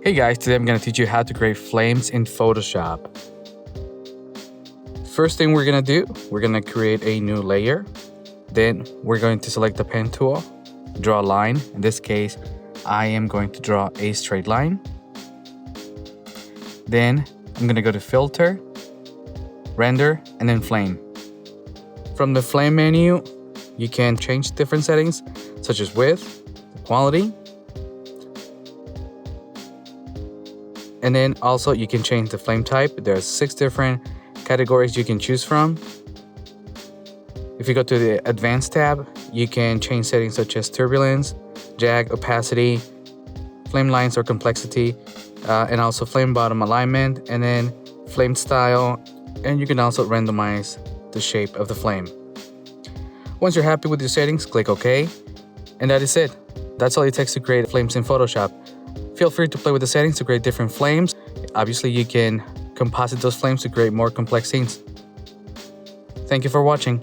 Hey guys, today I'm going to teach you how to create flames in Photoshop. First thing we're going to do, we're going to create a new layer. Then we're going to select the pen tool, draw a line. In this case, I am going to draw a straight line. Then I'm going to go to Filter, Render, and then Flame. From the Flame menu, you can change different settings such as width, quality, and then also you can change the flame type. There are 6 different categories you can choose from. If you go to the Advanced tab, you can change settings such as turbulence, jag, opacity, flame lines or complexity, and also flame bottom alignment, and then flame style, and you can also randomize the shape of the flame. Once you're happy with your settings, click OK, and that is it. That's all it takes to create flames in Photoshop. Feel free to play with the settings to create different flames. Obviously, you can composite those flames to create more complex scenes. Thank you for watching.